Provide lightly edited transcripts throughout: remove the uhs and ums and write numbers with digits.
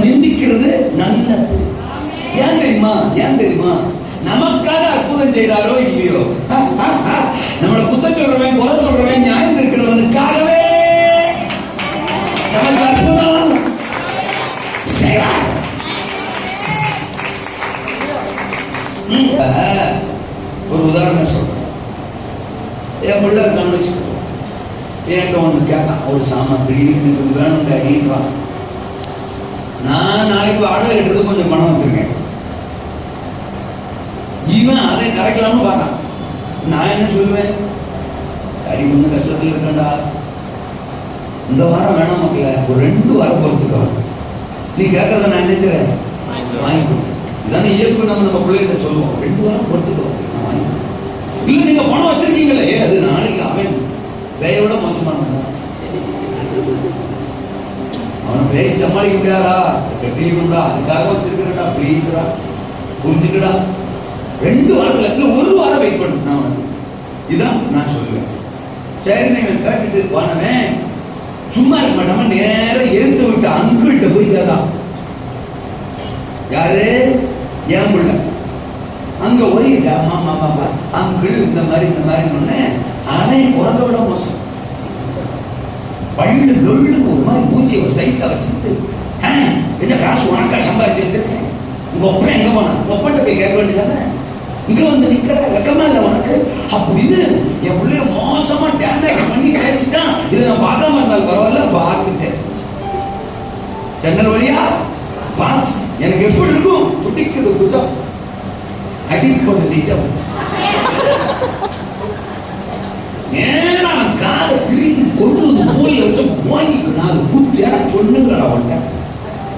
நிந்திக்கிறது நல்லது. ஏன் தெரியுமா? ஏன் தெரியுமா? நமக்காக அற்புதம் செய்தாரோ இல்லையோ, நம்மளை குத்தம் சொல்றவன், குறை சொல்றவன், நியாயம் இருக்கிறவனுக்காகவே நமக்கு அற்புதம் செய்வார். ஒரு உதாரணம் சொல்றேன். என் பிள்ளை இருக்கான்னு வச்சுக்கோ, என்கிட்ட ஒன்று கேட்கான், ஒரு சாமான் திடீர்னு வேணும் அப்படின்றான். நான் நாளைக்கு வாடகை எடுத்து கொஞ்சம் பணம் வச்சிருக்கேன். இவன் அதை கரைக்கலாம்னு பார்த்தான். நான் என்ன சொல்லுவேன்? கறி ஒண்ணு கஷ்டத்தில் இருக்கண்டா, இந்த வாரம் வேணாம் மக்கள, ஒரு 2 வாரம் பொறுத்துக்கோ, நீ கேட்கறத நான் நினைக்கிறேன் வாங்கிக்கோ. இதான இயல்பு. நம்ம பிள்ளைகிட்ட சொல்லுவோம், 2 வாரம் பொறுத்துக்கோ, நான் வாங்கிக்கோ. இல்ல நீங்க பணம் வச்சிருக்கீங்களே, அது நாளைக்கு அவன் வேலை விட மோசமான அவனை பேசி சமாளிக்க முடியாதா, கட்டிக்கணும்டா, அதுக்காக வச்சிருக்கிறா, பிளீஸ்ரா புரிஞ்சுக்கடா. 2 வாரத்துல 1 வாரம் வெயிட் பண்ணு. நான் இதான் நான் சொல்லுவேன். சரி நீங்க கேட்டுட்டு போனவன் சும்மா இருக்க மாட்டாம நேரம் எடுத்து விட்டு அங்கிள்கிட்ட போய் கேட்டான். யாரு? என் பிள்ளை. அங்க போய் மாமா பாப்பா அங்கிள் இந்த மாதிரி அவன் குறைந்த விட மோசம். பள்ளி லொல்லுக்கு ஒரு மாதிரி மூஞ்சி ஒரு சைஸா வச்சுட்டு, என்ன காசு உனக்கா சம்பாதிச்சு வச்சிருக்கேன், உங்க ஒப்பனை எங்க போனா, ஒப்பன்ட்ட போய் கேட்க வேண்டியதானே, இங்க வந்து நிக்கிற வெக்கமா இல்ல உனக்கு அப்படின்னு என் பிள்ளைய மோசமா டேமேஜ் பண்ணி பேசிட்டான். இதை நான் பார்க்காம இருந்தாலும் பரவாயில்ல, பார்த்துட்டேன். ஜன்னல் வழியா பார்த்து எனக்கு எப்படி இருக்கும்? துடிக்குது புஜம், அடிப்பது நிஜம். நேரா காலை திரும்பி கொண்டு வந்து மூலையை வச்சு வாங்கிக்கு 4 கூட்டியா சொன்னுங்களா அவன்கிட்ட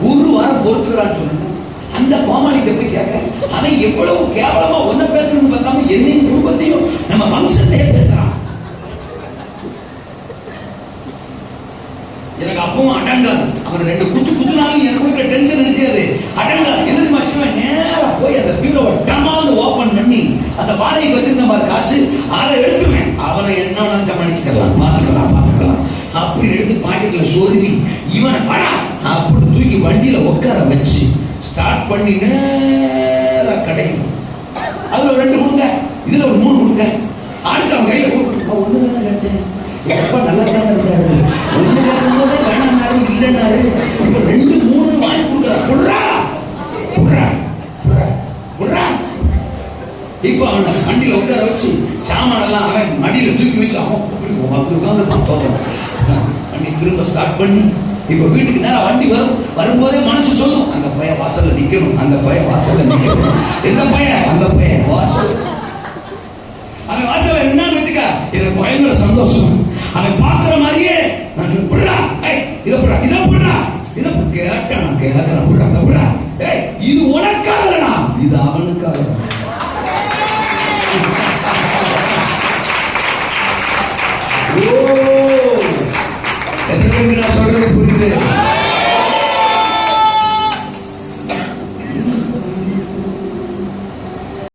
1 வாரம் பொறுத்துக்கிறான்னு சொல்லுங்க. அந்த கோமாளிகிட்ட போய் கேட்க, அவன் எவ்வளவு கேவலமா ஒன்ன பேசணும்னு பார்த்தாம என்னையும் குடும்பத்தையும் நம்ம வம்சத்தையே பேசுறான். எனக்கு அப்பவும் அடங்காது. அவன் 2 குத்துனாலும் எனக்கு டென்ஷன் நினைச்சாது, அடங்காது. எழுதி மாசம் நேரா போய் அந்த பீரோவை டமால்னு ஓபன் பண்ணி அந்த வாடகை வச்சிருந்த மாதிரி காசு அதை எடுத்துவேன். அவனை என்ன சமாளிச்சுக்கலாம், பார்த்துக்கலாம் அப்படி எடுத்து பாக்கெட்ல சொருவி இவனை படா அப்படி தூக்கி வண்டியில உட்கார வச்சு ஸ்டார்ட் பண்ணி நேரா கடை. அதுல 2 கொடுங்க, இதுல ஒரு 3 கொடுங்க. அடுத்து அவன் கையில கூப்பிட்டு, ஒண்ணு தானே கேட்டேன், எப்ப நல்லா தானே இருந்தாரு, ஒண்ணு கேட்கும்போதே வேணாரு இல்லைன்னாரு, இப்ப 2 3 வாங்கி கொடுக்குறா. இப்ப அவனை வண்டியில உட்கார வச்சு சாமான எல்லாம் அவன் மடியில தூக்கி வச்சு அவன் அப்படி உட்காந்து வண்டி திரும்ப ஸ்டார்ட் பண்ணி இப்ப வீட்டுக்கு நேரம் வண்டி வரும்போதே மனசு சொல்லும், அந்த பையன் வாசல்ல நிக்கணும், அந்த பையன் வாசல்ல நிக்கணும். எந்த பையன்? அந்த பையன் வாசல். அவன் வாசல்ல என்னன்னு வச்சுக்க, எனக்கு பயங்கர சந்தோஷம். அவன் பாக்குற மாதிரியே நான் இதை கேட்டேன், நான் கேட்கிறேன், இது உனக்காகலடா, இது அவனுக்காக. ஓ